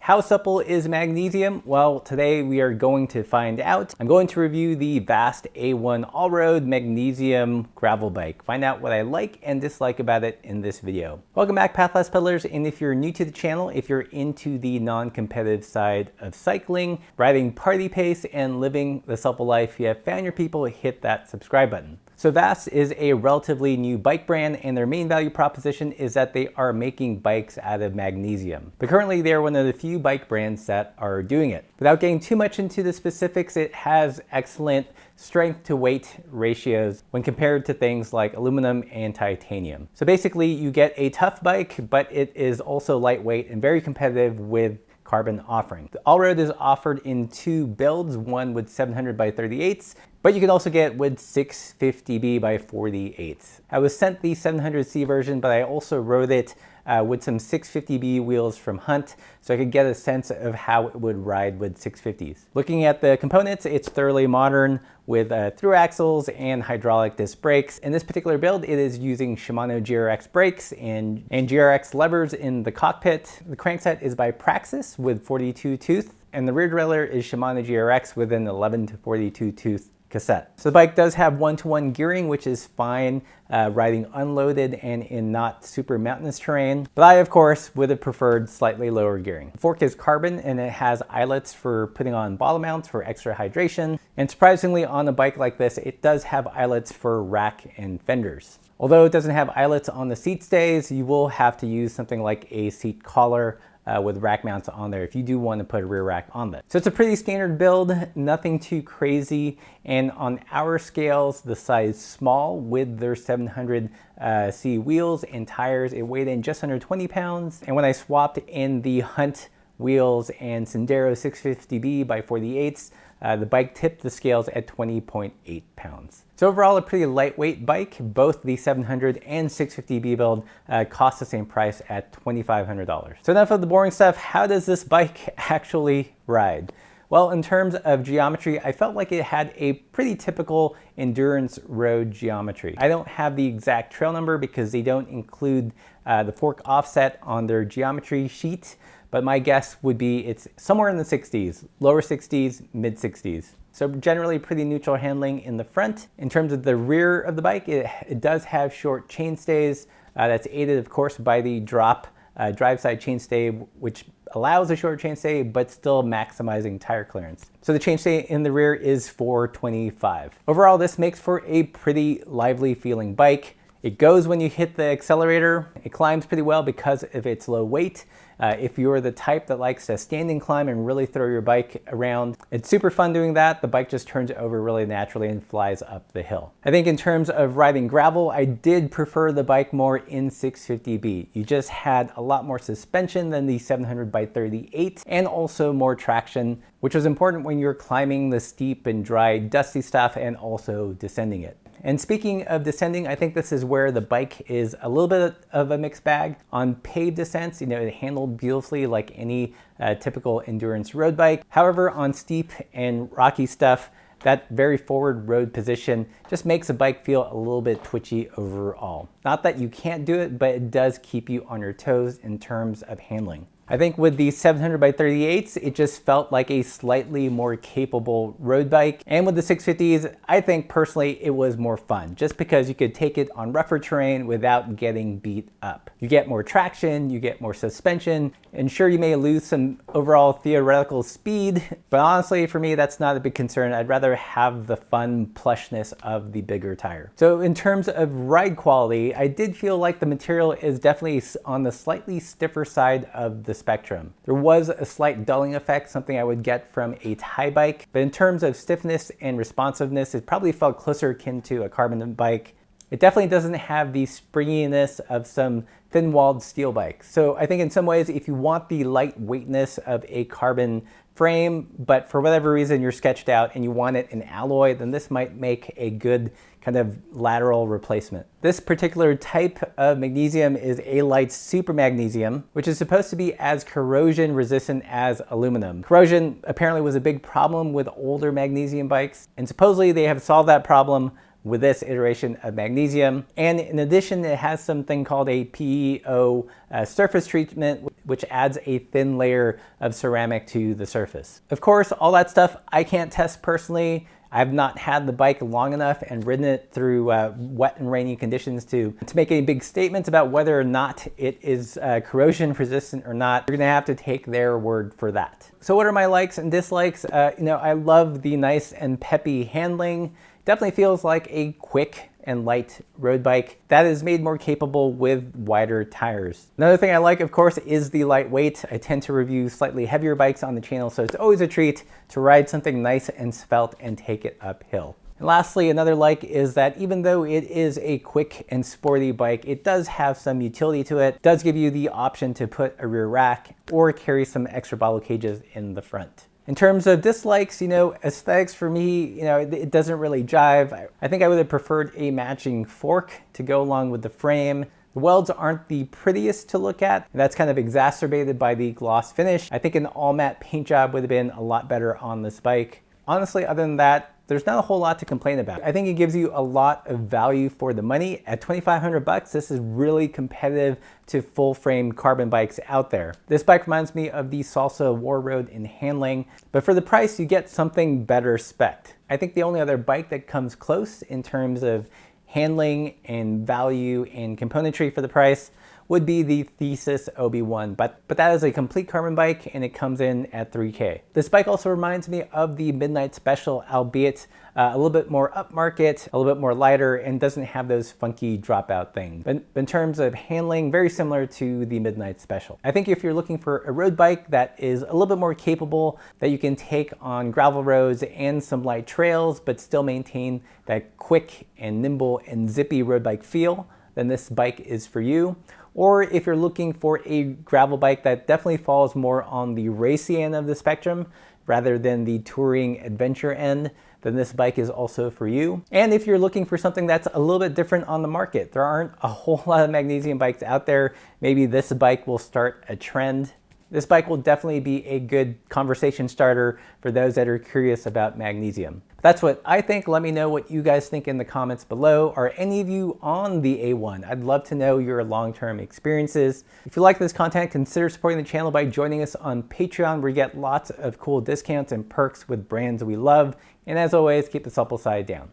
How supple is magnesium? Well, today we are going to find out. I'm going to review the Vast A1 all-road magnesium gravel bike. Find out what I like and dislike about it in this video. Welcome back, Pathless Peddlers, and if you're new to the channel, if you're into the non-competitive side of cycling, riding party pace, and living the supple life, you have found your people, hit that subscribe button. So Vast is a relatively new bike brand, and their main value proposition is that they are making bikes out of magnesium. But currently they are one of the few bike brands that are doing it. Without getting too much into the specifics, it has excellent strength to weight ratios when compared to things like aluminum and titanium. So basically you get a tough bike, but it is also lightweight and very competitive with carbon offering. The all-road is offered in two builds, one with 700 by 38s, but you can also get with 650B by 48s. I was sent the 700C version, but I also rode it with some 650B wheels from Hunt, so I could get a sense of how it would ride with 650s. Looking at the components, it's thoroughly modern with through axles and hydraulic disc brakes. In this particular build, it is using Shimano GRX brakes and GRX levers in the cockpit. The crankset is by Praxis with 42 tooth, and the rear derailleur is Shimano GRX with an 11 to 42 tooth cassette. So the bike does have one-to-one gearing, which is fine riding unloaded and in not super mountainous terrain. But I, of course, would have preferred slightly lower gearing. The fork is carbon and it has eyelets for putting on bottle mounts for extra hydration. And surprisingly, on a bike like this, it does have eyelets for rack and fenders. Although it doesn't have eyelets on the seat stays, you will have to use something like a seat collar with rack mounts on there if you do want to put a rear rack on that. So it's a pretty standard build, nothing too crazy. And on our scales, the size small with their 700C wheels and tires, it weighed in just under 20 pounds. And when I swapped in the Hunt wheels and Sendero 650B by 48s, the bike tipped the scales at 20.8 pounds. So overall, a pretty lightweight bike. Both the 700 and 650B build cost the same price at $2,500. So enough of the boring stuff. How does this bike actually ride? Well, in terms of geometry, I felt like it had a pretty typical endurance road geometry. I don't have the exact trail number because they don't include the fork offset on their geometry sheet, but my guess would be it's somewhere in the 60s, lower 60s, mid 60s. So generally pretty neutral handling in the front. In terms of the rear of the bike, it does have short chainstays. That's aided, of course, by the drop drive side chainstay, which allows a short chainstay, but still maximizing tire clearance. So the chainstay in the rear is 425. Overall, this makes for a pretty lively feeling bike. It goes when you hit the accelerator. It climbs pretty well because of its low weight. If you're the type that likes to stand and climb and really throw your bike around, it's super fun doing that. The bike just turns over really naturally and flies up the hill. I think in terms of riding gravel, I did prefer the bike more in 650B. You just had a lot more suspension than the 700 by 38 and also more traction, which was important when you're climbing the steep and dry, dusty stuff and also descending it. And speaking of descending, I think this is where the bike is a little bit of a mixed bag. On paved descents, it handled beautifully like any typical endurance road bike. However, on steep and rocky stuff, that very forward road position just makes the bike feel a little bit twitchy overall. Not that you can't do it, but it does keep you on your toes in terms of handling. I think with the 700 by 38s, it just felt like a slightly more capable road bike. And with the 650s, I think personally it was more fun just because you could take it on rougher terrain without getting beat up. You get more traction, you get more suspension, and sure, you may lose some overall theoretical speed, but honestly, for me, that's not a big concern. I'd rather have the fun plushness of the bigger tire. So in terms of ride quality, I did feel like the material is definitely on the slightly stiffer side of the spectrum. There was a slight dulling effect, something I would get from a Thai bike, but in terms of stiffness and responsiveness, it probably felt closer akin to a carbon bike. It definitely doesn't have the springiness of some thin-walled steel bikes. So I think in some ways, if you want the lightweightness of a carbon frame, but for whatever reason you're sketched out and you want it in alloy, then this might make a good kind of lateral replacement. This particular type of magnesium is A-Lite Super Magnesium, which is supposed to be as corrosion resistant as aluminum. Corrosion apparently was a big problem with older magnesium bikes, and supposedly they have solved that problem with this iteration of magnesium. And in addition, it has something called a PEO surface treatment, which adds a thin layer of ceramic to the surface. Of course, all that stuff I can't test personally. I've not had the bike long enough and ridden it through wet and rainy conditions to make any big statements about whether or not it is corrosion resistant or not. You're gonna have to take their word for that. So what are my likes and dislikes? I love the nice and peppy handling. Definitely feels like a quick and light road bike that is made more capable with wider tires. Another thing I like, of course, is the lightweight. I tend to review slightly heavier bikes on the channel, so it's always a treat to ride something nice and svelte and take it uphill. And lastly, another like is that even though it is a quick and sporty bike, it does have some utility to it. It does give you the option to put a rear rack or carry some extra bottle cages in the front. In terms of dislikes, aesthetics for me, it doesn't really jive. I think I would have preferred a matching fork to go along with the frame. The welds aren't the prettiest to look at. That's kind of exacerbated by the gloss finish. I think an all matte paint job would have been a lot better on this bike. Honestly, other than that, there's not a whole lot to complain about. I think it gives you a lot of value for the money. At 2,500 bucks, this is really competitive to full frame carbon bikes out there. This bike reminds me of the Salsa War Road in handling, but for the price, you get something better spec'd. I think the only other bike that comes close in terms of handling and value and componentry for the price would be the Thesis OB1, but that is a complete carbon bike and it comes in at $3K. This bike also reminds me of the Midnight Special, albeit a little bit more upmarket, a little bit more lighter, and doesn't have those funky dropout things. But in terms of handling, very similar to the Midnight Special. I think if you're looking for a road bike that is a little bit more capable, that you can take on gravel roads and some light trails, but still maintain that quick and nimble and zippy road bike feel, then this bike is for you. Or if you're looking for a gravel bike that definitely falls more on the racy end of the spectrum rather than the touring adventure end, then this bike is also for you. And if you're looking for something that's a little bit different on the market, there aren't a whole lot of magnesium bikes out there. Maybe this bike will start a trend. This bike will definitely be a good conversation starter for those that are curious about magnesium. That's what I think. Let me know what you guys think in the comments below. Are any of you on the A1? I'd love to know your long-term experiences. If you like this content, consider supporting the channel by joining us on Patreon, where you get lots of cool discounts and perks with brands we love. And as always, keep the supple side down.